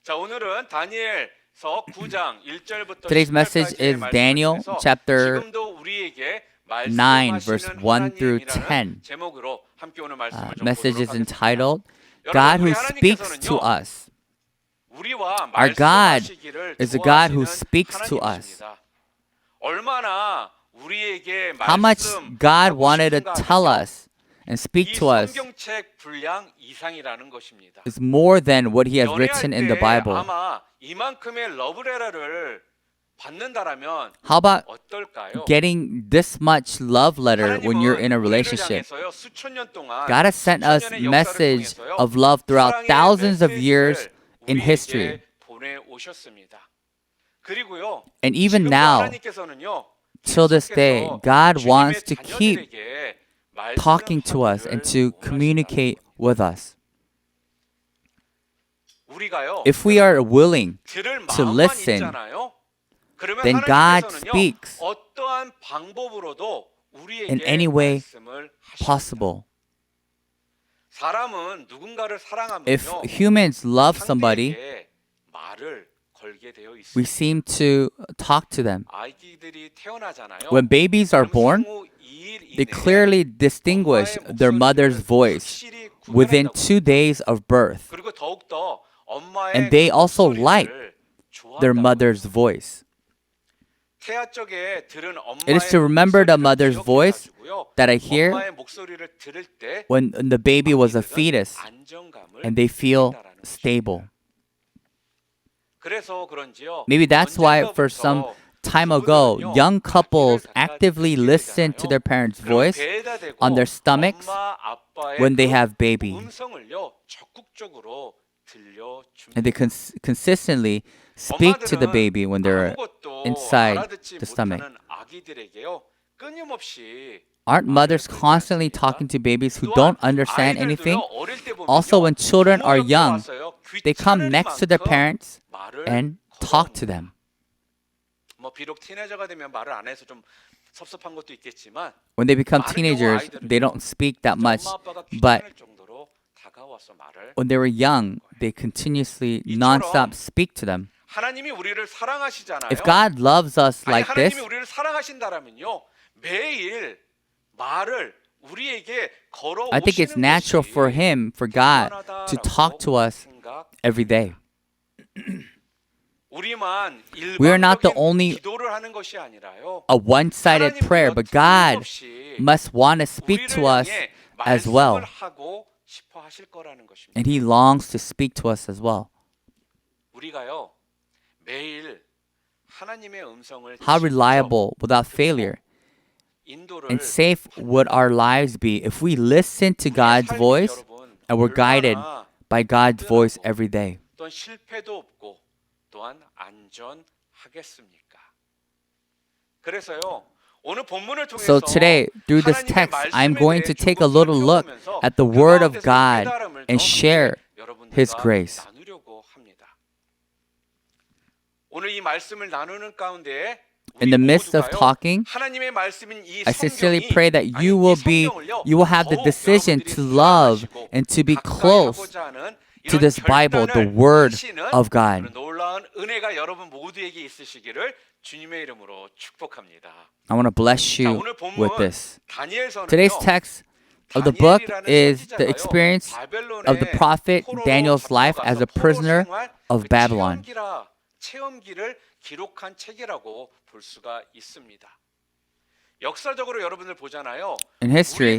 자, 오늘은 다니엘서 9장 1절부터 Today's message 10절까지의 is Daniel 말씀을 chapter 지금도 우리에게 9, verse 말씀하시는 1 through 10. 하나님이라는 제목으로 함께 오늘 말씀을 좀 Message 보도록 is 하겠습니다. entitled God 여러분, who 우리 speaks to 하나님께서는요, us. 우리와 Our God 말씀하시기를 is a God who 좋아하시는 speaks to us. 하나님이십니다. 얼마나 우리에게 How much God wanted to tell us and speak 이 to us 성경책 분량 이상이라는 것입니다. is more than what He has 연애할 written in the 때 Bible. 아마 이만큼의 러브레터를 받는다라면 How about 어떨까요? getting this much love letter when you're in a relationship? God has sent us message of love throughout thousands of years in history. And even now, till this day, God wants to keep talking to us and to communicate with us. If we are willing to listen, then God speaks in any way possible. If humans love somebody, we seem to talk to them. When babies are born, they clearly distinguish their mother's voice within 2 days of birth. And they also like their mother's voice. It is to remember the mother's voice that I hear when the baby was a fetus and they feel stable. Maybe that's why for some time ago, young couples actively listen to their parents' voice on their stomachs when they have baby. And they consistently speak to the baby when they're inside the stomach. Aren't mothers constantly talking to babies who don't understand anything? Also, when children are young, they come next to their parents and talk to them. When they become teenagers, they don't speak that much, but when they were young, they continuously non-stop speak to them. If God loves us like this, I think it's natural for Him, for God, to talk to us every day. We are not the only a one-sided prayer, but God must want to speak to us as well. And He longs to speak to us as well. How reliable, without failure, and safe would our lives be if we listen to God's voice and were guided by God's voice every day. So today, through this text, I'm going to take a little look at the Word of God and share His grace. In the midst of talking, I sincerely pray that you will have the decision to love and to be close to this Bible, the Word of God. I want to bless you with this. Today's text of the book is the experience of the prophet Daniel's life as a prisoner of Babylon. In history,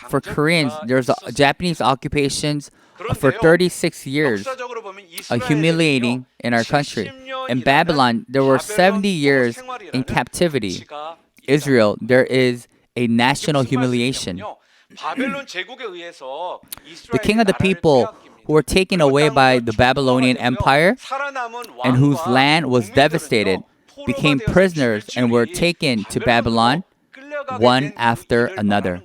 for Koreans, there's a Japanese occupations for 36 years, humiliating in our country. In Babylon, there were 70 years in captivity. Israel, there is a national humiliation. The king of the people who were taken away by the Babylonian Empire and whose land was devastated became prisoners and were taken to Babylon one after another.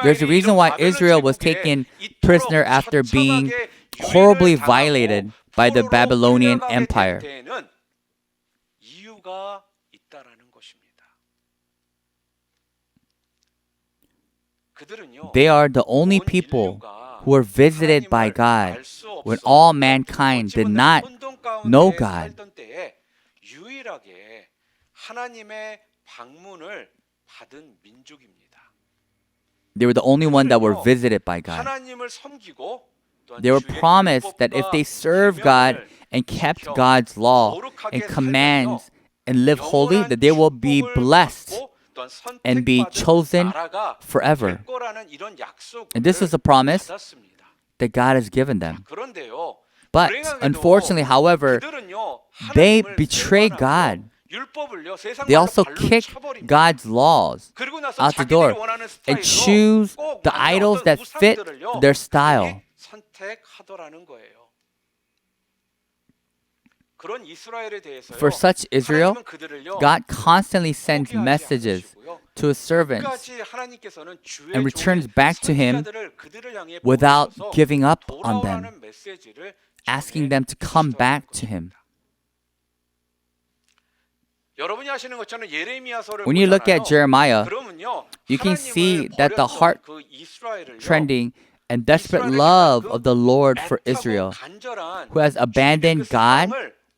There's a reason why Israel was taken prisoner after being horribly violated by the Babylonian Empire. 그들은요, They are the only 온 people 인류가 who were visited by 하나님을 God 알 수 when 없어 all mankind did not 혼돈 가운데 know God. 살던 때에 유일하게 하나님의 방문을 받은 민족입니다. They were the only one that were 그들은요, visited by God. 하나님을 섬기고 또한 They were 주의 promised that if they 율법과 serve God 계명을 and kept 지켜 God's law 거룩하게 and 살면요, commands and live holy, that they will be 축복을 blessed 받고 또한 and be 선택받은 chosen 나라가 forever. 될 거라는 이런 약속을 And this is a promise 받았습니다. that God has given them. 그런데요, But 불행하게도 unfortunately, however, 그들은요, they 하나님을 betray 배반하고 God. 율법을요, 세상 They 말로 also 발로 kick 차버립니다. God's laws 그리고 나서 out the 자기들이 door 원하는 and 스타일로 choose 꼭 the 맞는 idols 어떤 that fit 우상들을요, their style. 그들이 선택하더라는 거예요. 그런 이스라엘에 대해서요, For such Israel, 하나님은 그들을요, God constantly sends 포기하지 messages 않으시고요, to his servants 끝까지 하나님께서는 주의 and returns back to him 선지자들을 그들을 향해 without 보내셔서 giving up on them, 돌아오라는 메시지를 asking them to come back to him. 여러분이 하시는 것처럼 예레미야서를 When you look at Jeremiah, 그러면요, you can see that the heart 그 이스라엘을요, trending and desperate love of the Lord for Israel, who has abandoned God,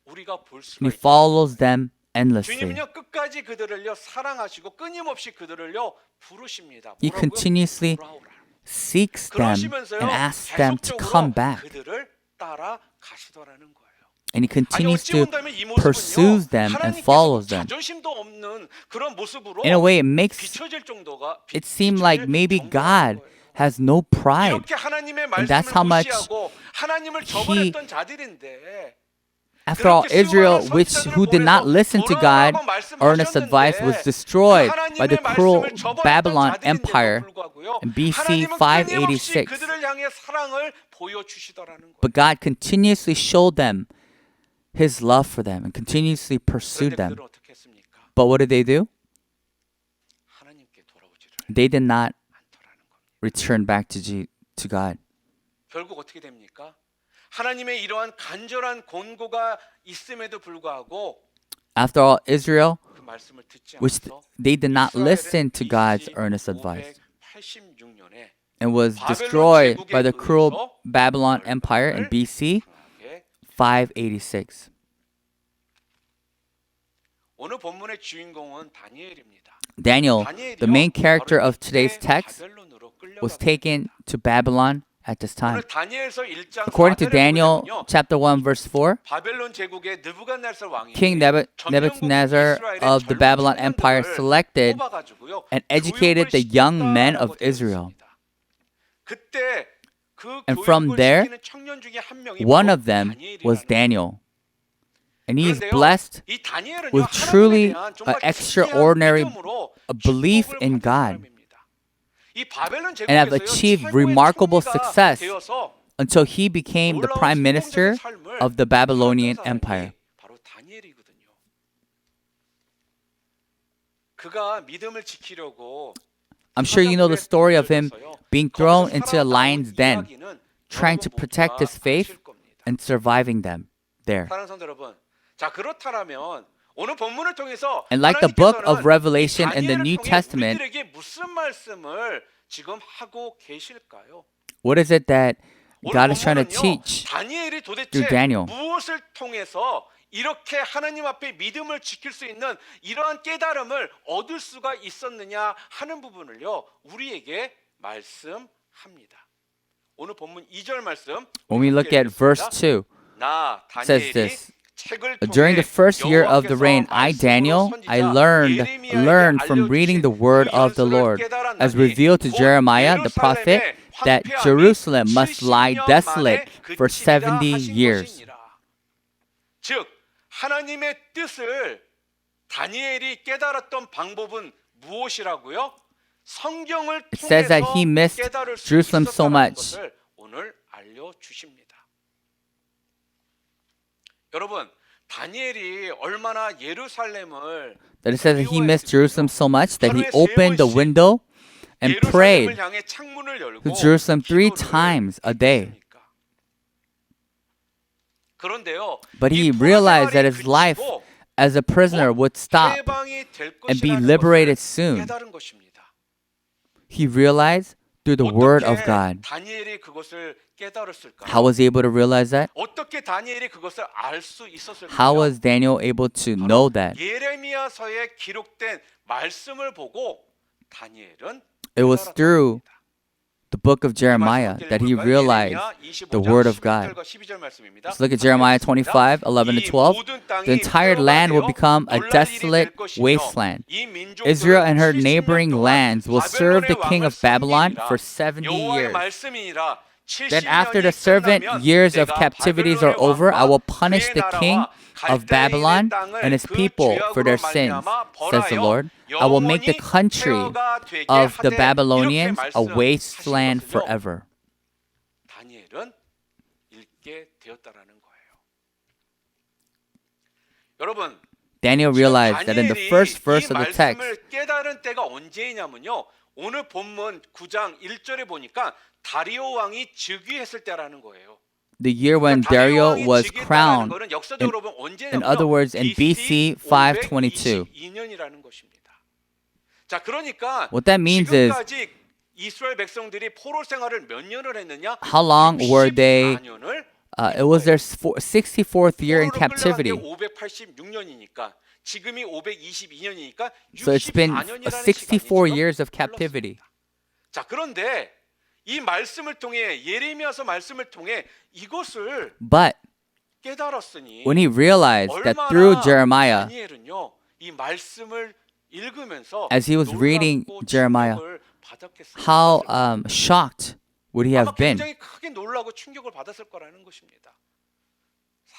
우리가 볼 수가 and he 있다. follows them endlessly. 주님은요, 끝까지 그들을요 사랑하시고 끊임없이 그들을요 부르십니다. He 뭐라고요? continuously 돌아오라. seeks them 그러시면서요, and asks them to 계속적으로 come back. 그들을 따라 가시더라는 거예요. And he 아니 continues 어찌 to 본다면 이 모습은요, pursues them and follows them. 자존심도 없는 그런 모습으로 In a way, it makes 비춰질 정도가 it seem like maybe God has no pride. 이렇게 하나님의 And that's 말씀을 how much 무시하고 하나님을 저버렸던 자들인데 After all, Israel, who did not listen to God, earnest advice, was destroyed by the cruel Babylon Empire in BC 586. 그들을 향해 사랑을 보여주시더라는 거예요. But God continuously showed them his love for them and continuously pursued 그런데 them. 그들은 어떻게 했습니까? But what did they do? 하나님께 돌아오지를 They did not 않더라는 겁니다. return back to God. 결국 어떻게 됩니까? 하나님의 이러한 간절한 권고가 있음에도 불구하고 After all, Israel, 그 말씀을 듣지 which 않아서 they did not 이스라엘은 listen to God's BC earnest advice 586년에 and was destroyed by the cruel Babylon Empire in BC 586. 오늘 본문의 주인공은 다니엘입니다. Daniel, the main character of today's text, 바벨론으로 was 끌려가고 taken to Babylon at this time. 오늘 다니엘서 1장 According to 4절에 Daniel 보면요, chapter 1 verse 4, 바벨론 제국의 느부갓네살 왕이 King Nebuchadnezzar of the Babylon Empire selected and educated the young men of Israel. 그때 그 And from there, 시키는 청년 중에 한 명이 one 바로 of them was 다니엘이라는 Daniel. And he is 그런데요, blessed 이 다니엘은요, with 하나님에 truly 대한 정말 extraordinary 특이한 믿음으로 belief 축복을 in 받은 God 사람입니다. 이 바벨론 and have 제국에서요, achieved 최고의 remarkable 총리가 success 되어서 until he became the 놀라운 prime minister 성공적인 삶을 of the Babylonian 살았던 사람이 Empire. 바로 다니엘이거든요. 그가 믿음을 지키려고 I'm sure you know the story of him being thrown into a lion's den, trying to protect his faith and surviving them there. 사랑하는 성도 여러분, 자 그렇다면 오늘 본문을 통해서 And like the book of 하나님께서는 Revelation in the 다니엘을 New 통해 Testament, 우리들에게 무슨 말씀을 지금 하고 계실까요? what is it that God is trying to 오늘 본문은요, teach 다니엘이 도대체 through Daniel? 무엇을 통해서 이렇게 하나님 앞에 믿음을 지킬 수 있는 이러한 깨달음을 얻을 수가 있었느냐 하는 부분을요, 우리에게 말씀합니다. 오늘 본문 2절 말씀 When we look at verse 2, 나 it says 다니엘이 this. 책을 During the 통해 first year of the reign, I, 여호와께서 Daniel, 말씀으로 I 선지자 learned from reading the word 그 of the 연수를 Lord, 깨달았나니 as revealed to 곧 Jeremiah the prophet, 예루살렘의 that 황폐함이 Jerusalem must 70년 lie 만에 desolate for 그치리라 70 하신 years. 것이니라. 즉 하나님의 뜻을 다니엘이 깨달았던 방법은 무엇이라고요? 성경을 It says that 통해서 he missed 깨달을 수 Jerusalem so 있었다는 much. 것을 오늘 알려주십니다. 여러분, 다니엘이 얼마나 예루살렘을 That it says that he missed Jerusalem so much that he opened the window and prayed 예루살렘을 향해 창문을 열고 to Jerusalem 3 기도를 times a day. 했습니까? 그런데요, But he 이 realized that 포로생활이 his life 그치고 as a prisoner would stop 해방이 될 and be 것이라는 liberated 것을 soon. 깨달은 것입니다. he realized through the word of 어떻게 God. 다니엘이 그것을 깨달았을까요? How was he able to realize that? 어떻게 다니엘이 그것을 알 수 있었을까요? How was Daniel able to know that? 예레미야서에 기록된 말씀을 보고 다니엘은 It was through the book of Jeremiah that he realized the word of God. Let's look at Jeremiah 25, 11 to 12. The entire land will become a desolate wasteland. Israel and her neighboring lands will serve the king of Babylon for 70 years. Then after the servant years of captivities are over, I will punish the king of Babylon and his people for their sins, says the Lord. I will make the country of the Babylonians a wasteland forever. 다니엘은 읽게 되었다라는 거예요. 여러분, Daniel realized that in the first verse of the text, 말씀을 깨달은 때가 언제냐면요. 오늘 본문 9장 1절에 보니까 다리오 왕이 즉위했을 때라는 거예요. the year when Darius was crowned, in other words, in BC 522. 자, 그러니까 What that means is, 지금까지 이스라엘 백성들이 포로 생활을 몇 년을 했느냐? how long were they? 64년을 It was their 64th year in captivity. 586년이니까 지금이 522년이니까 So it's been 64 years of captivity. 자, 그런데 이 말씀을 통해 예레미야서 말씀을 통해 이것을 But 깨달았으니 when he realized that through Jeremiah, 다니엘은요, 이 말씀을 읽으면서 as he was reading Jeremiah, how shocked would he have been? 굉장히 크게 놀라고 충격을 받았을 거라는 것입니다.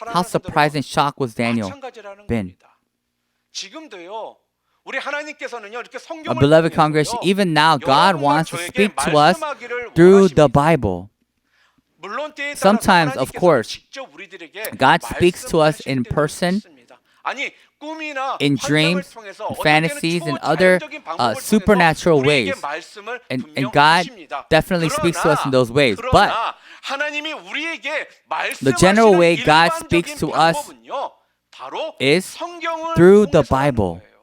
How surprised and shocked was Daniel 마찬가지라는 been? 겁니다. 지금도요. 우리 하나님께서는요, 이렇게 성경을 Beloved 통해서요, congregation, even now God 여러분과 wants to 저에게 speak to us 말씀하기를 through the 원하십니다. Bible. 물론 때에 따라서 Sometimes, of 하나님께서는 course, 직접 우리들에게 God speaks to us 말씀하실 in 때도 person, 있습니다. 아니, 꿈이나 in 환상을 dreams, 통해서 어떤 fantasies, 때는 and other 초자연적인 방법을 통해서 supernatural 우리에게 ways. 말씀을 And 분명 God 하십니다. definitely speaks to us in those ways. But 그러나 하나님이 우리에게 the general way 말씀하시는 God speaks to 일반적인 us 방법은요, 바로 is 성경을 through the 통해서 하는 Bible. 거예요.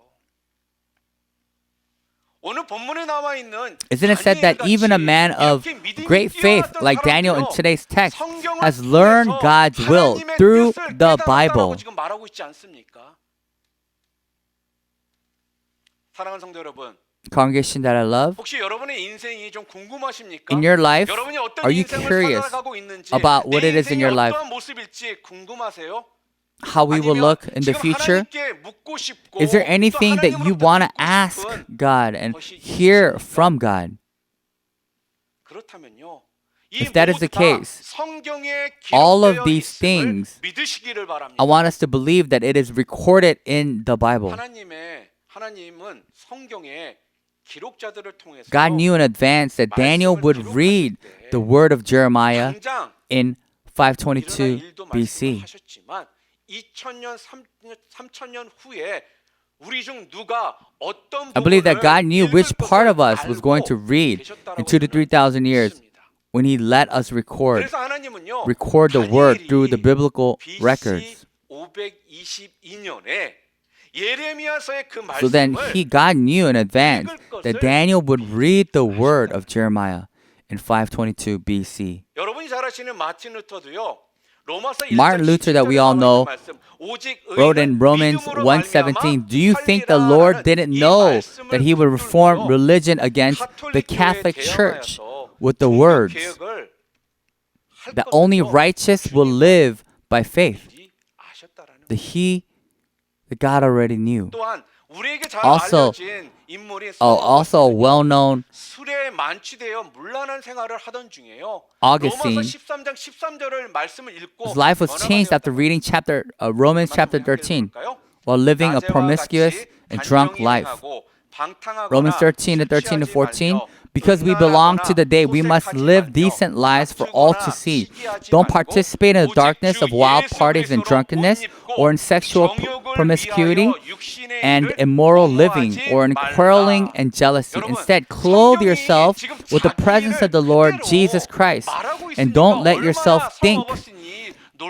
오늘 본문에 나와 있는 Isn't it said that even a man of great faith like Daniel in today's text has learned God's will through the Bible? 지금 말하고 있지 않습니까? 사랑하는 성도 여러분, Congregation that I love, 혹시 여러분의 인생이 좀 궁금하십니까? in your life, 여러분이 어떤 are you 인생을 curious 살아가고 있는지, about what it is in 내 your 인생이 life? 어떠한 모습일지 궁금하세요? How we will look in the future? Is there anything that you want to ask God and hear from God? 그렇다면요. If that is the case, all of these things, I want us to believe that it is recorded in the Bible. 하나님은 성경에 기록자들을 통해서 God knew in advance that Daniel would read the word of Jeremiah 당장 in 522 BC. 2000년, 3000년 후에 우리 중 누가 어떤 I believe that God knew 읽을 which part of us 것을 was going to 알고 read 계셨다라고 in 2 to 3,000 years 믿습니다. when He let us record 그래서 하나님은요, the word through the 다니엘이 biblical BC records. 522년에 예레미야서의 그 So then 말씀을 God knew in advance that Daniel would read the word of Jeremiah in 522 BC. 여러분이 잘 아시는 마틴 루터도요. Martin Luther, that we all know, wrote in Romans 1:17, "Do you think the Lord didn't know that He would reform religion against the Catholic Church with the words that only righteous will live by faith?" That God already knew. Also, also a well-known 술에 만취되어 문란한 생활을 하던 중에요. Augustine, 로마서 13장 13절을 말씀을 읽고 his life was changed after reading Romans chapter 13 while living a promiscuous and drunk life. Romans 13 and 13 to 14. Because we belong to the day, we must live decent lives for all to see. Don't participate in the darkness of wild parties and drunkenness, or in sexual promiscuity and immoral living, or in quarreling and jealousy. Instead, clothe yourself with the presence of the Lord Jesus Christ, and don't let yourself think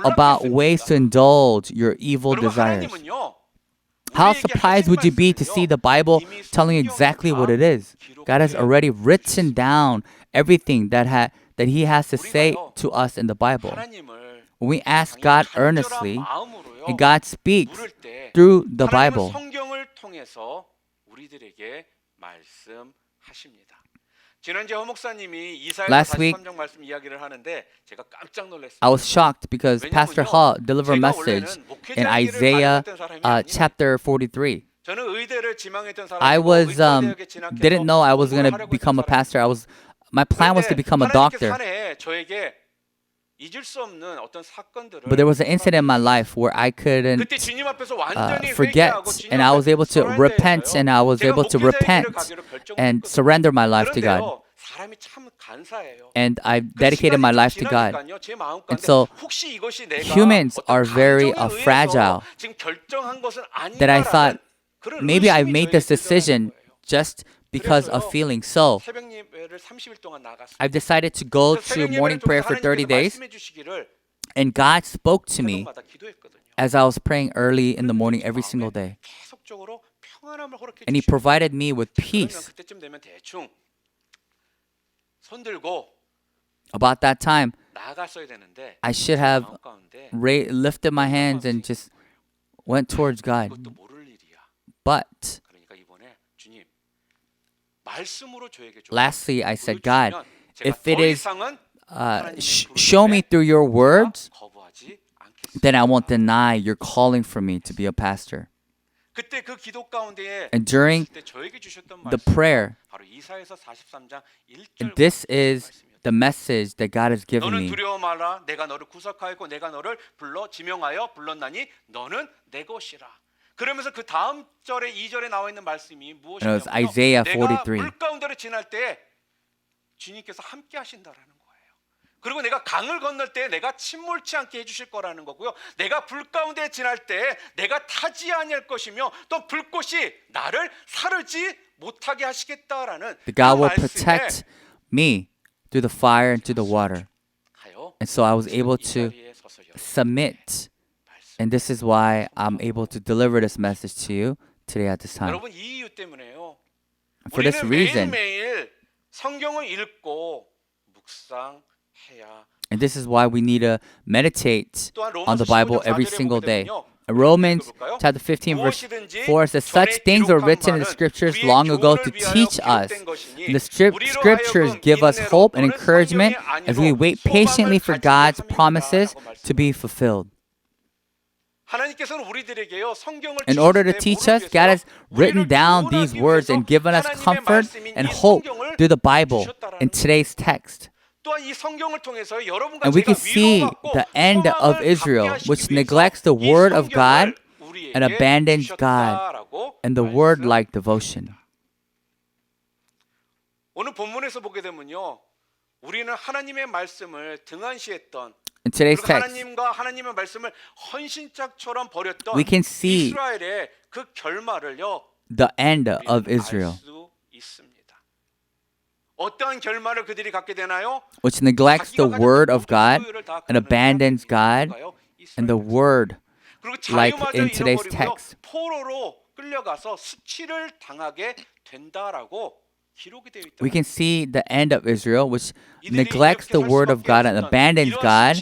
about ways to indulge your evil desires. How surprised would you be to see the Bible telling you exactly what it is? God has already written down everything that He has to say to us in the Bible. 하나님을 When we ask God earnestly, 마음으로요. and God speaks 물을 때 through the 하나님은 Bible. 성경을 통해서 우리들에게 말씀하십니다. 지난주에 허 목사님이 이사야서 Last week, 43장 말씀 이야기를 하는데 제가 깜짝 놀랐습니다. I was shocked because Pastor Hall delivered a message in Isaiah chapter 43. 저는 의대를 지망했던 I 사람이고 was 의과대학에 진학해서 didn't know I was going to 공부를 하려고 become a 했던 pastor. My plan was to 사람이에요. become a 하나님께서 doctor. 산에 저에게 잊을 수 없는 어떤 사건들을 But there was an incident in my life where I couldn't 그때 주님 앞에서 완전히 forget, 회개하고 주님 and I was able to 앞에 repent, 서러워했어요. and I was 제가 able to 목회자의 길을 repent 가기로 결정을 and 했거든요. surrender my life to God. 그런데요, 사람이 참 간사해요. And I 그 dedicated my 시간이 life to God. 지나니까요, 제 마음 And 가운데 so 혹시 이것이 내가 humans 어떤 are very 감정에 의해서 fragile. 지금 결정한 것은 That I thought 아닌가라는 그런 maybe I've 의심이 made this 저에게 decision 들더라는 거예요. just because of 그래서요, feeling. So 새벽 예배를 30일 동안 나갔어요. I've decided to go 그래서 to 새벽 morning 예배를 prayer 통해서 for 30 하나님께서 days. 말씀해 주시기를 And God spoke to me 새벽마다 기도했거든요. as I was praying early in the morning every single day. 계속적으로 평안함을 허락해 And He 주시고 provided me with 그러면 peace. 그때쯤 되면 대충 손 들고 About that time, 나갔어야 되는데 I should have 마음 가운데 lifted my hands and just went towards God. 이것도 모를 일이야. But 그러니까 이번에 주님 말씀으로 저에게 좀 lastly, I said, 보여주시면 God, 제가 if it 더 is 이상은 show me through your words, 거부하지 않겠습니다. then I won't deny your calling for me to be a pastor. 그때 그 기도 가운데에 And during 그때 저에게 주셨던 the 말씀 prayer, 바로 이사야서 43장 1절 and this is the message that God has given 너는 me. 두려워 말라 내가 너를 구속하였고 내가 너를 불러 지명하여 불렀나니 너는 내 것이라. 그러면서 그 다음 절에 2절에 나와 있는 말씀이 And it was 무엇이냐면요. Isaiah 내가 43. 물 가운데를 지날 때 주님께서 함께 하신다라는 거예요. 그리고 내가 강을 건널 때 내가 침몰치 않게 해주실 거라는 거고요. 내가 불 가운데 지날 때 내가 타지 아니할 것이며 또 불꽃이 나를 사르지 못하게 하시겠다라는 That God will 그 말씀에 protect me through the fire and through the water. 하여 And so I was able 이 to 자리에 서서 여러분께 submit. 말씀. And this is why I'm able to deliver this message to you today at this time. 여러분 이 이유 때문에요. For this 우리는 reason, 매일매일 성경을 읽고 묵상해야. and this is why we need to meditate 또한 on the 로마서 Bible 15장 every 4절에 single 보게 day. 되면요. Romans 읽어볼까요? chapter 15 verse 무엇이든지 4 says, 전에 such things were 기록한 written in the 바는 scriptures 우리의 long ago to 교훈을 위하여 teach us. 기록된 것이니 And the 우리로 scriptures 하여금 give us 인내로 hope and 또는 encouragement 성경의 as we 안위로 wait patiently for 소망을 God's 가지려 promises 함이니라라고 to be fulfilled. 하나님께서는 우리들에게요 성경을 In order to 주실 때 teach 뭐를 us, God has 위해서요? written 우리를 down these 구원하기 words 위해서 and given us 하나님의 comfort 말씀인 and 이 hope 성경을 through the Bible 주셨다라는 in today's text. 또한 이 성경을 통해서 여러분과 And we 제가 can see 위로받고 the end of 소망을 Israel, 갖게 하시기 which 위해서 neglects the 이 word of God 성경을 우리에게 and abandons God 주셨다라고 and the word-like devotion. 오늘 본문에서 보게 되면요, 우리는 하나님의 말씀을 등한시했던 In today's 그리고 text, 하나님과 하나님의 말씀을 헌신짝처럼 버렸던 we can see 이스라엘의 그 결말을요 the end 우리는 of 알 Israel, 수 있습니다. 어떠한 결말을 그들이 갖게 되나요? which neglects the word of God and abandons God and the word, 그리고 like 자유마저 in today's 잃어버리고요, text. 포로로 끌려가서 수치를 당하게 된다라고 기록이 되어 있다. We can see the end of Israel, which neglects the word of God and abandons God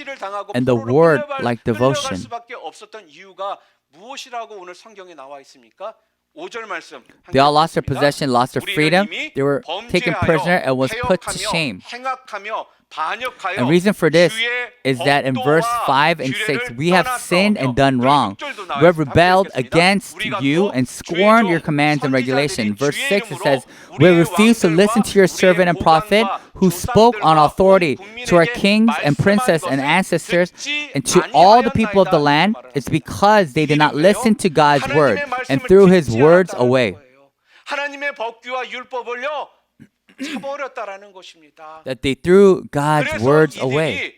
and the word-like devotion. 수밖에 없었던 이유가 무엇이라고 오늘 성경에 나와 있습니까? 5절 말씀. They all lost their possession, lost their freedom. They were taken prisoner and was put to shame. 행악하며 반역하여 And reason for this 주의 is that in verse 법도와 5 and 6, 규례를 we have 떠났어. sinned and done wrong. We have rebelled against you and scorned your commands and regulations. Verse 6 it says, we refused to listen to your servant and prophet who spoke on authority to our kings and princes and ancestors and to all the people of the land. It's because they did not listen to God's word and threw his words away. 하나님의 법규와 율법을요 차버렸다라는 것입니다. That they threw God's 그래서 words 이들이 away.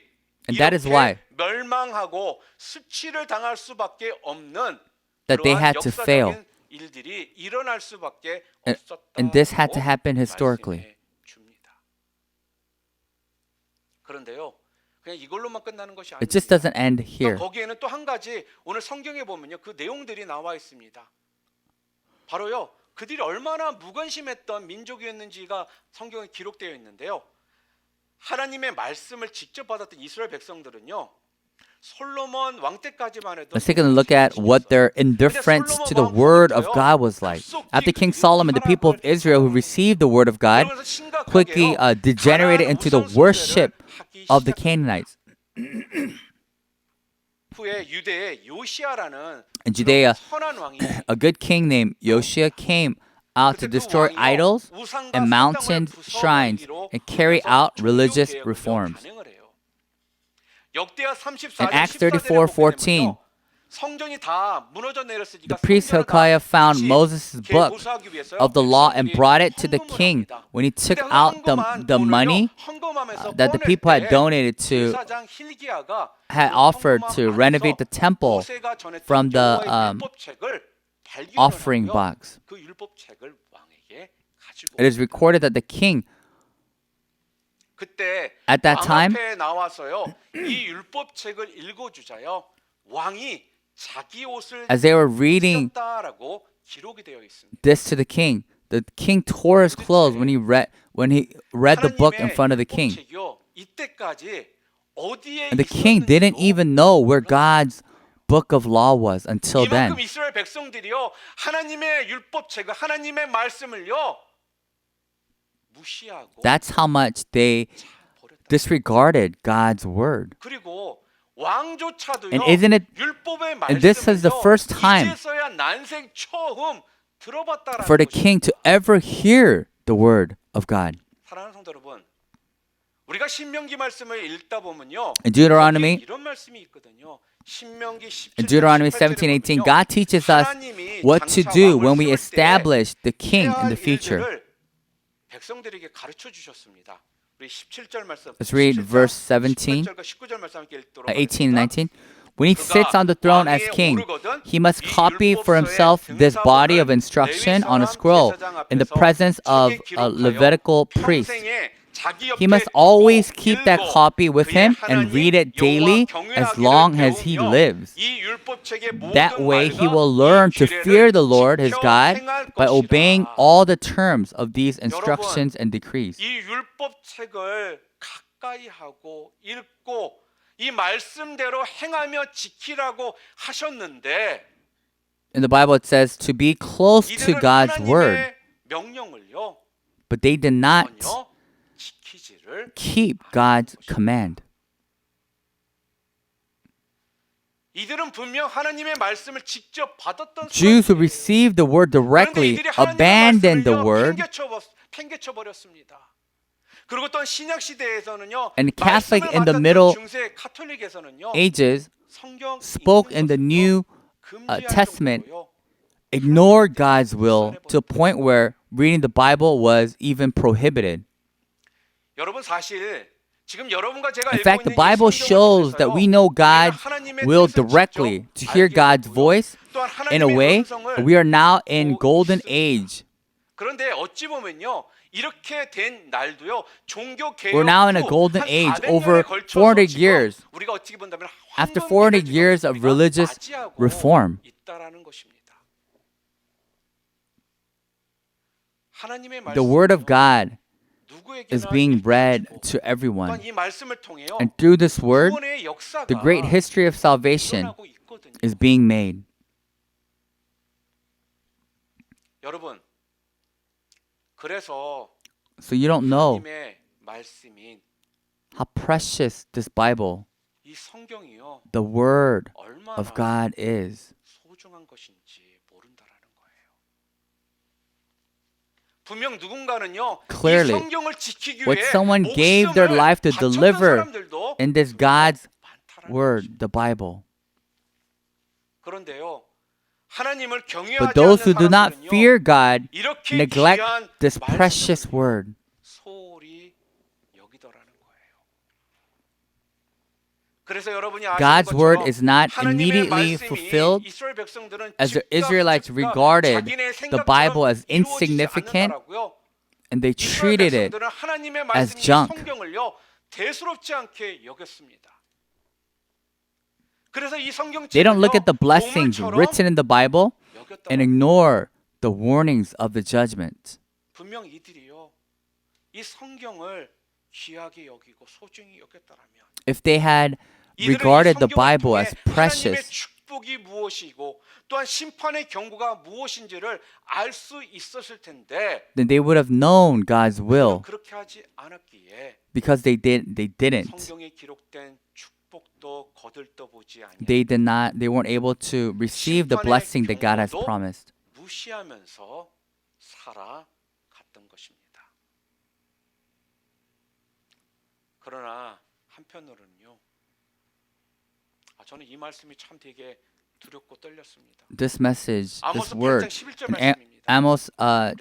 And that is 이렇게 why 멸망하고 수치를 당할 수밖에 없는 that they 그러한 had to fail. 역사적인 일들이 일어날 수밖에 And this had to 없었다고 happen historically. 말씀해 줍니다. 그런데요, 그냥 이걸로만 끝나는 것이 It just 아닙니다. doesn't end here. 거기에는 또 한 가지 오늘 성경에 보면요, 그 내용들이 나와 있습니다. 바로요. 그들이 얼마나 무관심했던 민족이었는지가 성경에 기록되어 있는데요. 하나님의 말씀을 직접 받았던 이스라엘 백성들은요. 솔로몬 왕 때까지만 해도 Let's take a look at what their indifference to the word of God was like. After King Solomon, the people of Israel who received the word of God quickly degenerated into the worship of the Canaanites. 후에 유대의 요시아라는 In Judea, 선한 왕이 a good king named Yoshua came out to destroy idols and mountain shrines and carry out religious reforms. In Acts 34:14, 성전이 다 무너져 내렸으니까 the priest Hilkiah found Moses' book of the law and brought it to the king. When he took out the money that the people had donated to, had offered to renovate the temple from the offering box. It is recorded that the king at that time 앞에 나와서요. 이 율법책을 읽어주자요. 왕이 자기 옷을 as they were reading 찢었다라고 기록이 되어 있습니다. this to the king tore his clothes when he read the book in front of the king. 이때까지 어디에 And the king didn't even know where God's book of law was until then. 이만큼 이스라엘 백성들이요. 하나님의 율법책을 하나님의 말씀을요. 무시하고 That's how much they disregarded God's word. 그리고 왕조차도요. And isn't it? 율법의 And this is the first time 이제서야 난생 처음 들어봤다라는 for the 것입니다. king to ever hear the word of God. 사랑하는 성도 여러분, 우리가 신명기 말씀을 읽다 보면요. In Deuteronomy, 이런 말씀이 있거든요. 신명기 17장 in Deuteronomy 17:18, God teaches us what to do when we establish the king in the future. 백성들에게 가르쳐 주셨습니다. 우리 17절 말씀. Let's read verse 17, 19절 말씀 함께 읽도록 18 and 19. When he sits on the throne as king, he must copy for himself this body of instruction on a scroll in the presence of a Levitical priest. He must always keep that copy with him and read it daily as long as he lives. That way he will learn to fear the Lord his God by obeying all the terms of these instructions and decrees. 이 율법책을 가까이 하고 읽고 이 말씀대로 행하며 지키라고 하셨는데 In the Bible it says to be close to 이들은 God's word, 하나님의 명령을요 but they did not 전혀 지키지를 keep God's command. 이들은 분명 하나님의 말씀을 직접 받았던 Jews who received the word 그런데 directly 이들이 하나님의 abandoned the 말씀을요, word, 팽개쳐 버렸습니다. 그리고 또 신약 시대에서는요. And Catholic 말씀을 in the 받았던 middle 중세 카톨릭에서는요. ages 성경 spoke 읽는 in the 것을요, New 금지할 Testament, 정도로요. ignored God's will to a point where reading the Bible was even prohibited. 여러분 사실 지금 여러분과 제가 In 읽고 fact, the 있는 이 Bible 성경을 shows that 통해서요, we know God's 우리는 하나님의 will 뜻을 directly, 직접 to hear 알게 God's 되고요. voice. 또한 In a 하나님의 way, 음성을 we are now in 듣고 golden 있습니다. age. 그런데 어찌 보면요. 이렇게 된 날도요. 종교 개혁 We're now in a 후 golden 한 age 400년에 over 걸쳐서 400 지금 years. 우리가 어떻게 본다면 After 황금기를 400 years of 지금 우리가 religious 맞이하고 reform. 있다라는 것입니다. 하나님의 The word of God 누구에게나 is being read 읽혀지고 to everyone. 또한 이 말씀을 통해요. And through this word, 구원의 역사가 the great history of salvation 일어나고 있거든요. is being made. 여러분, 그래서 So you don't know 하나님의 말씀인 how precious this Bible, 이 성경이요. the word 얼마나 of God is. 소중한 것인지 모른다라는 거예요. 분명 누군가는요. Clearly, 이 성경을 지키기 what 위해 someone gave their 목숨을 life to 바쳤던 deliver 사람들도 in this God's 많다라는 word, the Bible. 그런데요. 하나님을 경외하지 But those who 않는 do not 사람들은요. fear God 이렇게 neglect 귀한 this 말씀을 precious word. 소홀히 여기더라는 거예요. 그래서 여러분이 아시는 God's word 것처럼 is not 하나님의 immediately 말씀이 fulfilled 이스라엘 백성들은 as the 즉각 Israelites regarded 자기네 the Bible as 생각처럼 이루어지지 insignificant 않는다라고요. and they 이스라엘 treated it 백성들은 하나님의 as 말씀인 junk. 성경을요 대수롭지 않게 여겼습니다. 그래서 이 They don't look at the 성경책을요 blessings 보물처럼 written in the Bible and 여겼다라는 ignore the warnings of the judgment. 분명 이들이요 이 성경을 귀하게 여기고 소중히 여겼다라면 If they had 이들은 regarded 이 the 성경을 Bible 통해 as 하나님의 precious, 축복이 무엇이고 또한 심판의 경고가 무엇인지를 알 수 있었을 텐데 then they would have known God's will. 그렇게 하지 않았기에 Because they didn't. 성경에 기록된 축복도 거들떠보지 아니하고 They weren't able to receive the blessing that God has promised. 무시하면서 살아갔던 것입니다. 그러나 한편으로는요. 저는 이 말씀이 참 되게 두렵고 떨렸습니다. This message, this 아모스 8장 word, 11절 in 말씀입니다. Amos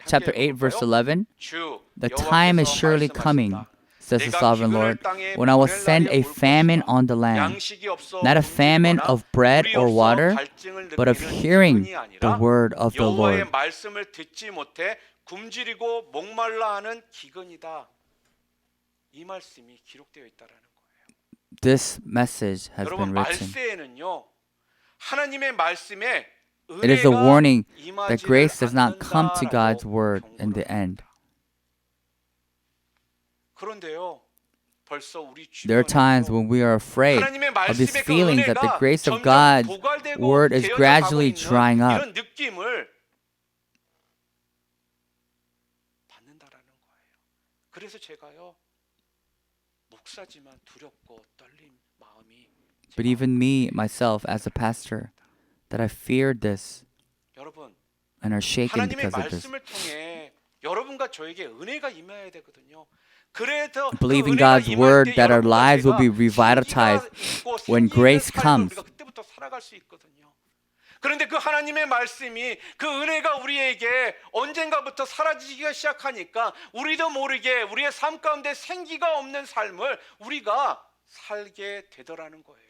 chapter 8, verse 11, 주 the time is surely coming, says the sovereign Lord, when I will send a famine on the land, not a famine of bread or water, but of hearing the word of the 여호와의 Lord. 말씀을 듣지 못해 굶주리고 목말라 하는 기근이다. 이 말씀이 기록되어 있다라는 거예요. This message has been 여러분 written. 말세에는요. 하나님의 말씀에 It is a warning 은혜가 that grace does 임하지를 not come to God's 않는다라고 word in the 경고를 end. 그런데요. 벌써 우리 There are times 주변에요. when we are afraid 하나님의 of these 말씀의 그 feelings that the 은혜가 grace of 점점 God's 고갈되고 word is 되어져 gradually 가고 있는 drying up. 이런 느낌을 받는다라는 거예요. 그래서 제가요. 목사지만 두렵고 떨린 마음이 But even me, myself, as a pastor, that I feared this 여러분 and are shaken 하나님의 because of this. 말씀을 통해 여러분과 저에게 은혜가 임해야 되거든요. 그래서 Believe in 그 은혜가 God's 임할 word 때 that our 여러분과 lives will be 제가 revitalized 생기가 있고 when 생기 있는 grace 삶을 comes. 우리가 그때부터 살아갈 수 있거든요. 그런데 그 하나님의 말씀이 그 은혜가 우리에게 언젠가부터 사라지기 시작하니까 우리도 모르게 우리의 삶 가운데 생기가 없는 삶을 우리가 살게 되더라는 거예요.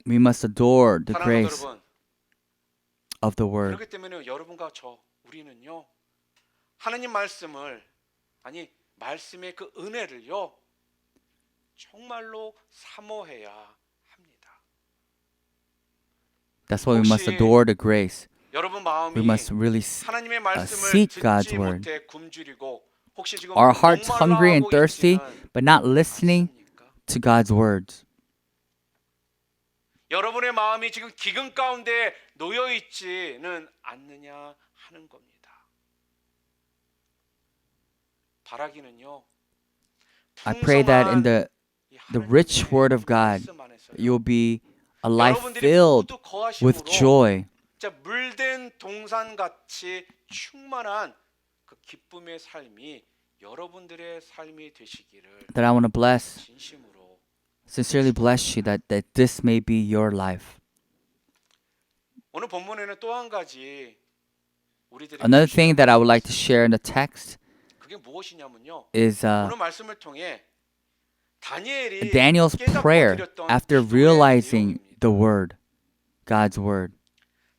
We must adore the 사랑하는 grace 여러분, of the word. 그렇기 때문에 여러분과 우리는요 하나님 말씀을 아니 말씀의 그 은혜를요 정말로 사모해야 합니다. That's why we must 혹시 adore the grace. 여러분 We 마음이 must really 하나님의 말씀을 seek God's 듣지 word. 못해 굶주리고 혹시 지금 Our hearts hungry and 목말라하고 thirsty, 있지는 but not listening 않습니까? to God's words. 여러분의 마음이 지금 기근 가운데 놓여 있지는 않느냐 하는 겁니다. 바라기는요. I pray that in 풍성한 the 이 rich 하나님의 word of God, 말씀 안에서요. you will be a life 여러분들이 filled 모두 거하심으로 with joy. 진짜 물된 동산같이 충만한 그 기쁨의 삶이 여러분들의 삶이 되시기를 That I want to bless, 진심으로. sincerely bless you that this may be your life. 오늘 본문에는 또 한 가지 우리들이 Another thing that I would like to share in the text 그게 무엇이냐면요. is 오늘 말씀을 통해 다니엘이 Daniel's 깨닫고 prayer 드렸던 after 기도의 realizing 내용입니다. the word, God's word.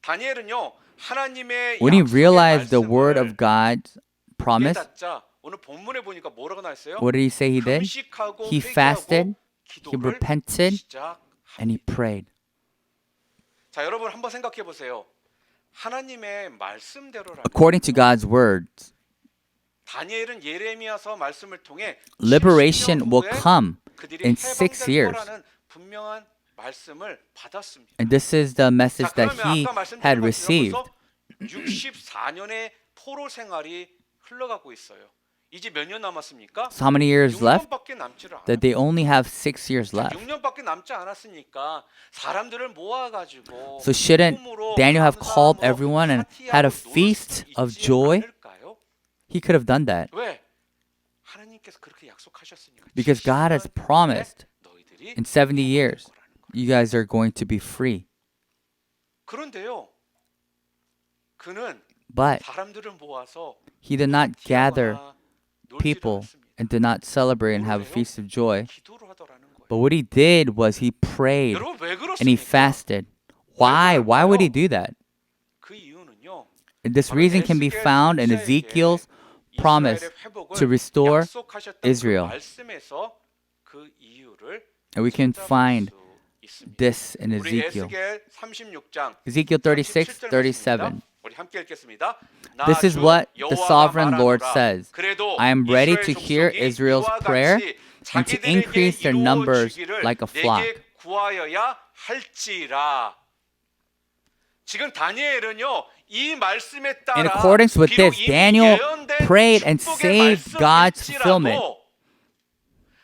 다니엘은요 하나님의 When he 약속의 realized the 말씀을 word of God's promise, 깨닫자 오늘 본문에 보니까 뭐라고 나왔어요? what did he say he did? 금식하고 He fasted, 회개하고 he 기도를 repented, 시작합니다. and he prayed. 자 여러분 한번 생각해 보세요. 하나님의 말씀대로라면 According to God's words, 다니엘은 예레미야서 말씀을 통해 liberation 70년 will 후에 come 그들이 in 6 해방될 years. 거라는 분명한 말씀을 받았습니다. And this is the message 자, that 그러면 he 아까 말씀드린 had 것처럼 received. 벌써 64년의 포로 생활이 흘러가고 있어요. 이제 몇 년 남았습니까? So how many years left? 6년밖에 남지를 않아요. That they only have 6 years left. 6년밖에 남지 않았으니까 사람들을 모아가지고 So shouldn't 기쁨으로, Daniel have called 감사함으로 everyone and had a 파티하고 놀 feast 수 of 있지 joy? 않을까요? He could have done that 왜? 하나님께서 그렇게 약속하셨으니까. because God has 70년 promised 너희들이 in 70 years 거라는 거예요. you guys are going to be free. 그런데요. 그는 But 사람들을 모아서 he did not gather 파티하거나 놀지를 people 않습니다. and did not celebrate and have a feast of joy. 기도를 하더라는 거예요. But what he did was he prayed 여러분 왜 and he 그렇습니까? fasted. Why? Why would he do that? 그 이유는요. And this reason can be found in Ezekiel's promise to restore Israel. 말씀에서 그 이유를 And we can find 있습니다. this in 우리 Ezekiel. 에스겔 36장 Ezekiel 36, 37절 37. 말씀입니다. 우리 함께 읽겠습니다. This is what the sovereign Lord says. I am ready to hear Israel's prayer and to increase their numbers like a flock. 구하여야 할지라. 지금 다니엘은요 이 말씀에 따라 In accordance with 비록 this, 이미 Daniel 예언된 prayed and 축복의 saved God's fulfillment. 말씀일지라도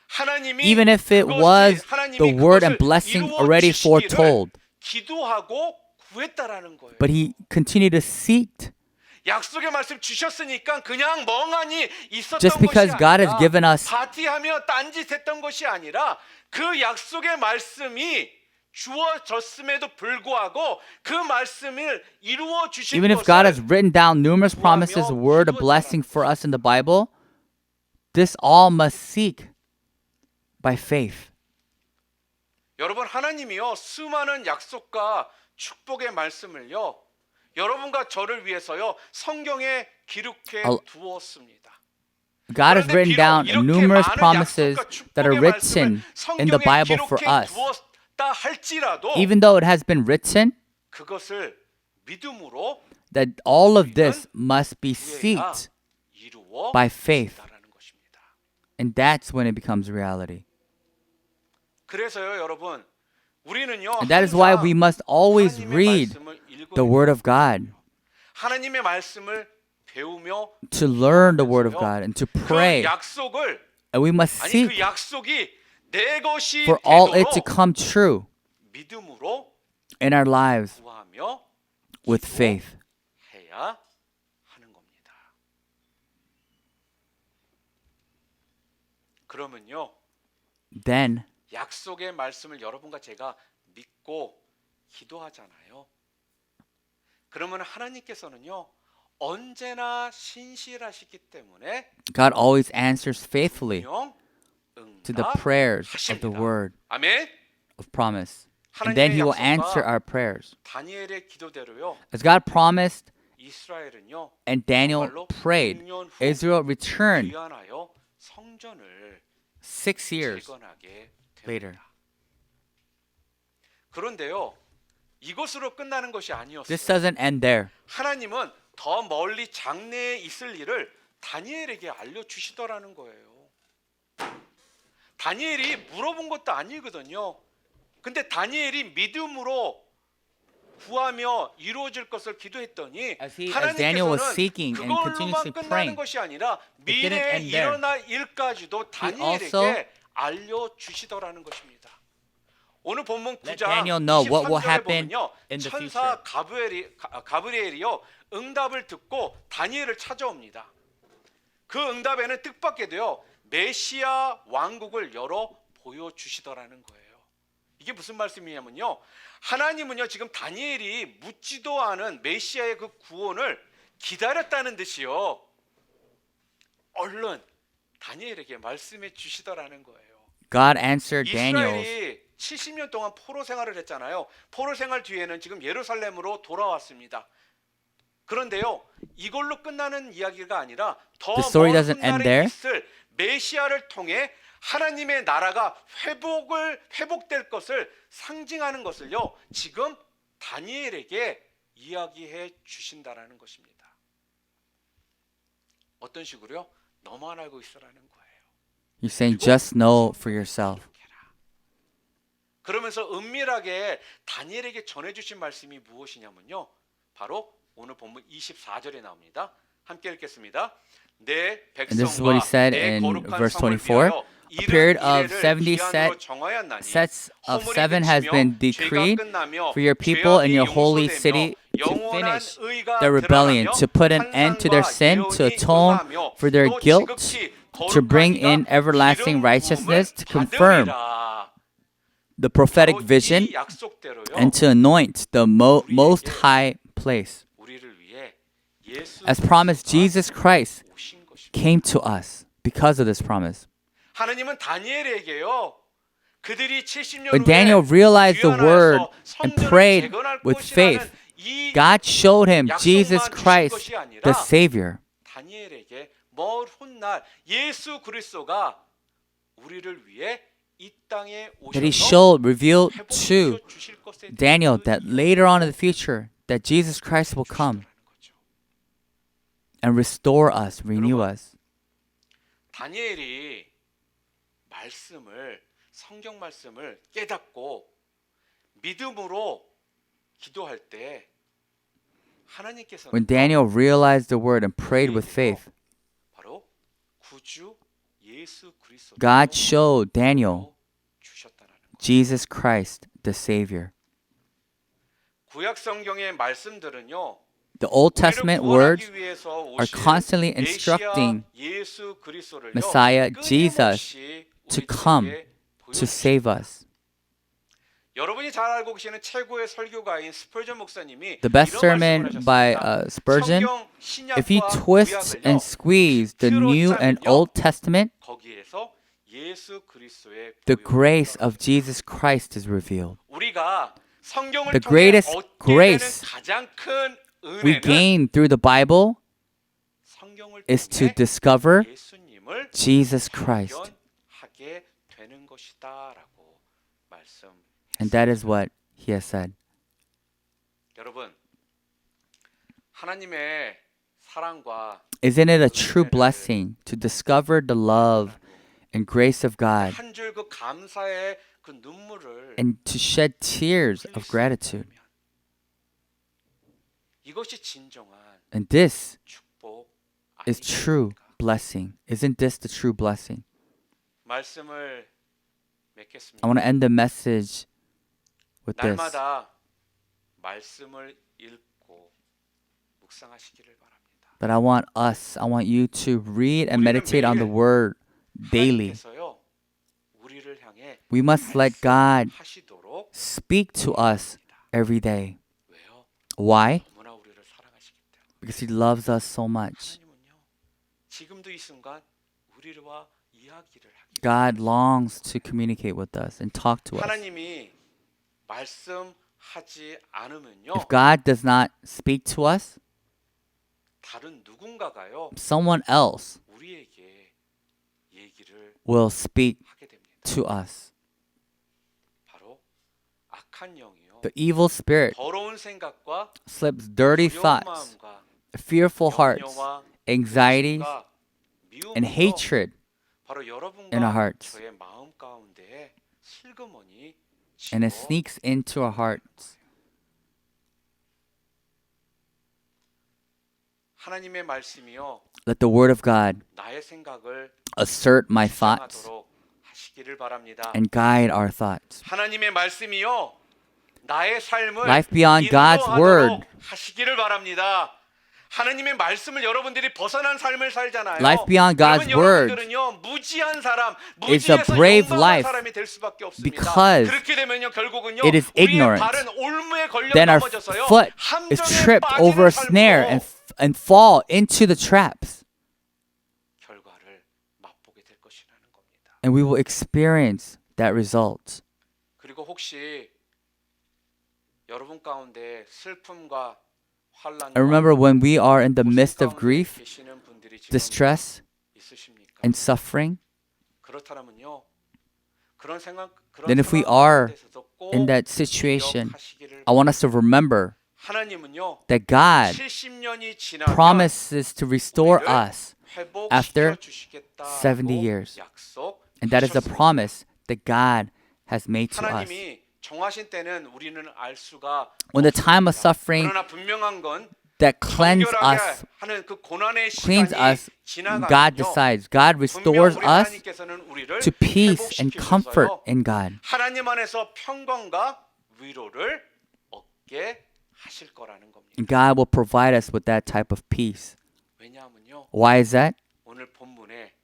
하나님이 Even if it 그것이 was 하나님이 the word 그것을 and blessing 이루어 already 주시기를 foretold. 기도하고 구했다라는 거예요. But he continued to seek. 약속의 말씀 주셨으니까 그냥 멍하니 있었던 Just because 것이 God has 아니라 given us- 파티하며 딴짓했던 것이 아니라 그 약속의 말씀이 주어졌음에도 불구하고 그 말씀을 이루어 주신 Even if God has 것을 written down numerous promises, a word, a blessing for us in the Bible, this all must seek by faith. 여러분 하나님이요 수많은 약속과 축복의 말씀을요 여러분과 저를 위해서요 성경에 기록해 두었습니다. God has written down 이렇게 numerous 많은 promises 약속과 that are 축복의 written 말씀을 in the 성경에 Bible for 기록해 us. 두었다 할지라도 Even though it has been written, 그것을 믿음으로 that all of this must be 구해야 sought 이루어 by faith. 진다라는 것입니다. And that's when it becomes reality. 그래서요 여러분 우리는요 And that is why 항상 we must always 하나님의 read 말씀을 읽어야 the Word of God, 하나님의 말씀을 배우며 to learn the Word of God, and to 그 pray. 약속을 And we must 아니 seek 그 약속이 내 것이 for all it to 되도록 come true 믿음으로 in our lives 구하며 with faith. 해야 하는 겁니다. 그러면요 Then 약속의 말씀을 여러분과 제가 믿고 기도하잖아요. 그러면 하나님께서는요 언제나 신실하시기 때문에 God always answers faithfully 분명 to the prayers of the 응답하십니다. word 아멘. of promise. And then 하나님의 He will answer 약속과 our prayers. 다니엘의 기도대로요 As God promised 이스라엘은요 and Daniel 정말로 prayed, 6년 후 Israel returned 귀환하여 성전을 6 years 재건하게 later. 됩니다. 그런데요 이것으로 끝나는 것이 아니었어요. This doesn't end there. 하나님은 더 멀리 장래에 있을 일을 다니엘에게 알려주시더라는 거예요. 다니엘이 물어본 것도 아니거든요. 근데 다니엘이 믿음으로 구하며 이루어질 것을 기도했더니 As Daniel was seeking and 그걸로만 continuously 끝나는 praying, 것이 아니라 didn't 미래에 end there. 일어날 일까지도 다니엘에게 also 알려주시더라는 것입니다. 오늘 본문 Let 9장 Daniel know what will 23절에 happen 보면요 in the 천사 가브리엘이요 응답을 듣고 다니엘을 찾아옵니다. 그 응답에는 뜻밖에도요 메시아 왕국을 열어 보여주시더라는 거예요. 이게 무슨 말씀이냐면요 하나님은요 지금 다니엘이 묻지도 않은 메시아의 그 구원을 기다렸다는 듯이요 얼른 다니엘에게 말씀해 주시더라는 거예요. God answered Daniel. 이스라엘이 70년 동안 포로 생활을 했잖아요. 포로 생활 뒤에는 지금 예루살렘으로 돌아왔습니다. 그런데요 이걸로 끝나는 이야기가 아니라 더 The story 먼 doesn't end 훗날에 there. 있을 메시아를 통해 하나님의 나라가 회복될 것을 상징하는 것을요 지금 다니엘에게 이야기해 주신다라는 것입니다. 어떤 식으로요? 너만 알고 있어라는 거예요. He's saying, just know for yourself. 그러면서 은밀하게 다니엘에게 전해주신 말씀이 무엇이냐면요 바로 오늘 본문 24절에 나옵니다. 함께 읽겠습니다. 내 And this is what he 백성과 said 내 in 거룩한 verse 성을 24. 위하여 A period of 이른 70 기한으로 정하였나니 sets of 허물이 7 has 그치며 been 죄가 decreed 끝나며 for your people in your 죄악이 holy 용서되며 city to 영원한 finish 의가 their rebellion, 드러나며 to put an end to their 환상과 sin, to 예언이 atone 응하며 for their 또 guilt, 지극히 to bring 거룩한 in 이가 everlasting 기름 righteousness, to 부음을 confirm 받으리라. the prophetic 바로 vision, 이 약속대로요. and to anoint the most high place. 우리를 위해 예수 As promised, Jesus Christ 오신 것입니다. came to us because of this promise. 하나님은 다니엘에게요. 그들이 70년 When 후에 Daniel realized the word 귀환하여서 and 성전을 prayed 재건할 with 것이라는 faith, 이 God showed him 약속만 Jesus 주신 Christ, 것이 아니라 the Savior. 다니엘에게 먼 훗날 예수 그리스도가 우리를 위해 이 땅에 that he 오셔서 showed, revealed to 회복시켜 주실 것에 대한 Daniel 그 that later on in the future that Jesus Christ will come 주시더라는 거죠. and restore us, renew us. 다니엘이 성경 말씀을 깨닫고 믿음으로 기도할 때 하나님께서는 When Daniel realized the word and prayed with faith, 바로 구주 예수 그리스도를 God showed Daniel 주셨다라는 거. Jesus Christ, the Savior. 구약 성경의 말씀들은요. The Old Testament 우리를 words 구원하기 위해서 are 오신 constantly 메시아 instructing 예수 그리스도를요, Messiah Jesus 끊임없이 to 우리들에게 come to 보여주십니다. save us. 여러분이 잘 알고 계시는 최고의 설교가인 스펄전 목사님이 The best 이런 sermon 말씀을 by 하셨습니다. Spurgeon, 성경 if you 신약과 twist and 구약을요, squeeze the New and Old Testament, 거기에서 예수 그리스도의 the 보혈을 grace 얻어가지고 of Jesus Christ is revealed. 우리가 성경을 The 통해 greatest 얻게 grace 되는 가장 큰 We 은혜는 gain through the Bible 성경을 is to 통해 discover 예수님을 Jesus Christ. 발견하게 되는 것이다라고 말씀했습니다. And that is what he has said. 여러분, 하나님의 사랑과 Isn't it a true blessing to discover the love and grace of God 한 줄 그 감사의 그 눈물을 and to shed tears of gratitude? 이것이 진정한 And this 축복 is true 아니겠습니까? blessing. Isn't this the true blessing? 말씀을 I 맺겠습니다. want to end the message with this. 날마다 말씀을 읽고 묵상하시기를 바랍니다. But I want you to read and meditate on the word daily. 하나님께서요, 우리를 향해 We must let God 하시도록 speak to us every day. 왜요? Why? 너무나 우리를 사랑하시기 때문에. Because he loves us so much. 하나님은요, 지금도 이 순간 우리와 이야기를 하기. God longs to communicate with us and talk to us. 하나님이 말씀하지 않으면요, If God does not speak to us, 다른 누군가가요, someone else 우리에게 얘기를 will speak 하게 됩니다. to us. 바로 악한 영이요, The evil spirit 더러운 생각과 slips dirty 두려운 thoughts, 마음과 fearful hearts, 염려와 anxieties, 근심과 and 미움으로 hatred 바로 in our 여러분과 hearts. 저의 마음 가운데에 슬그머니 And it sneaks into our hearts. 하나님의 말씀이요, Let the word of God 나의 생각을 assert my thoughts 주장하도록 하시기를 바랍니다. and guide our thoughts. 하나님의 말씀이요, 나의 삶을 Life beyond God's word. 인도하도록 하시기를 바랍니다. 하나님의 말씀을 여러분들이 벗어난 삶을 살잖아요. Life beyond God's 그러면 word 여러분들은요, 무지한 사람, is a 무지해서 brave 용감한 life 사람이 될 수밖에 없습니다. because 그렇게 되면요, 결국은요, it is 우리의 ignorant. 발은 올무에 걸려 Then our 넘어져서요, foot is 함정에 tripped over a 빠지는 snare 삶으로 and fall into the traps. 결과를 맛보게 될 것이라는 겁니다. And we will experience that result. 그리고 혹시 여러분 가운데 슬픔과 환난과 I remember when we are in the 고통 midst of 가운데 grief, 계시는 분들이 지금 distress, 있으십니까? and suffering, 그렇다면요, 그런 then if we 상황 are 가운데서도 꼭 in that situation, 기억하시기를 I want us to remember 하나님은요, that God 70년이 지나면 promises to restore 우리를 us 회복시켜 after 주시겠다고 70 years. And that is a 약속하셨습니다. promise that God has made to us. 하나님이 정하신 때는 우리는 알 수가 When the time of 없습니다. suffering 그러나 분명한 건 that cleanse 정결하게 us, 하는 그 고난의 cleans 시간이 us, 지나가면요, God decides. God 분명 restores 우리 us 하나님께서는 우리를 to peace and comfort 회복시키셔서요, in God. 하나님 안에서 평강과 위로를 얻게 하실 거라는 겁니다. And God will provide us with that type of peace. 왜냐하면요, Why is that? 오늘 본문에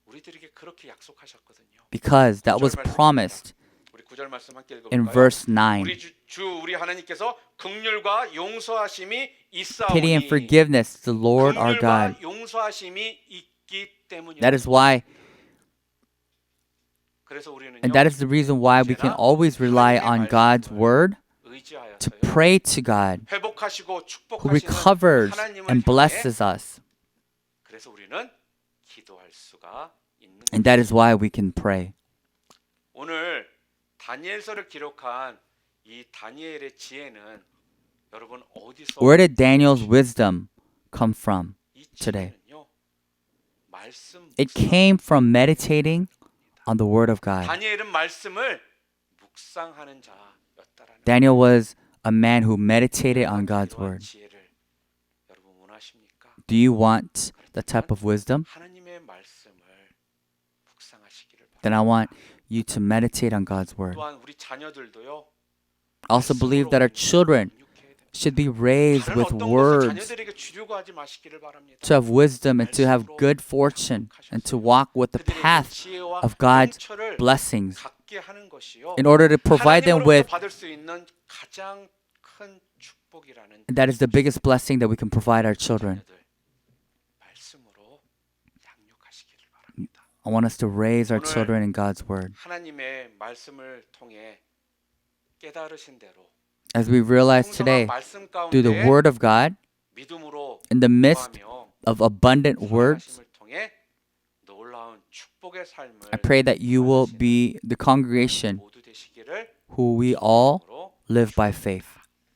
우리들에게 그렇게 약속하셨거든요. Because that was promised 우리 9절 말씀 함께 in 읽어볼까요? verse 9. 우리 하나님께서 긍휼과 용서하심이 있사오니 Pity and forgiveness to the Lord our God. 긍휼과 용서하심이 있기 때문이요. That is why, 그래서 우리는요, and that is the reason why we can always rely on God's word to 의지하여서요, pray to God, 회복하시고 who 축복하시는 recovers 하나님을 and 향해 blesses us. 그래서 우리는 기도할 수가 있는 And that is why we can pray. 오늘 다니엘서를 기록한 이 다니엘의 지혜는 여러분 어디서 Where did Daniel's wisdom come from 이 today? 지혜는요, 말씀 It came from meditating on the Word of God. 다니엘은 말씀을 묵상하는 자였다라는 Daniel was a man who meditated on God's 이러한 Word. 지혜를 여러분 원하십니까? Do you want the type of wisdom? 하나님의 말씀을 묵상하시기를 Then 바랍니다. I want you to meditate on God's Word. 또한 우리 자녀들도요. I also believe that our children should be raised 다른 with 어떤 것을 words 자녀들에게 주려고 하지 마시기를 바랍니다. to have wisdom and to have good fortune and to walk with the path of God's blessings 갖게 하는 것이요. in order to provide them 하나님으로부터 with 받을 수 있는 가장 큰 축복이라는 that is the biggest blessing that we can provide our children. 자녀들 말씀으로 양육하시기를 바랍니다. I want us to raise our 오늘 children in God's Word. 하나님의 말씀을 통해 깨달으신 대로 As we realize today, 풍성한 말씀 through the 가운데 Word of God, 믿음으로 in the midst 구하며 of abundant words, 살아가심을 통해 놀라운 축복의 삶을 I pray that you will be the congregation 모두 되시기를 who we all 으로 live by faith.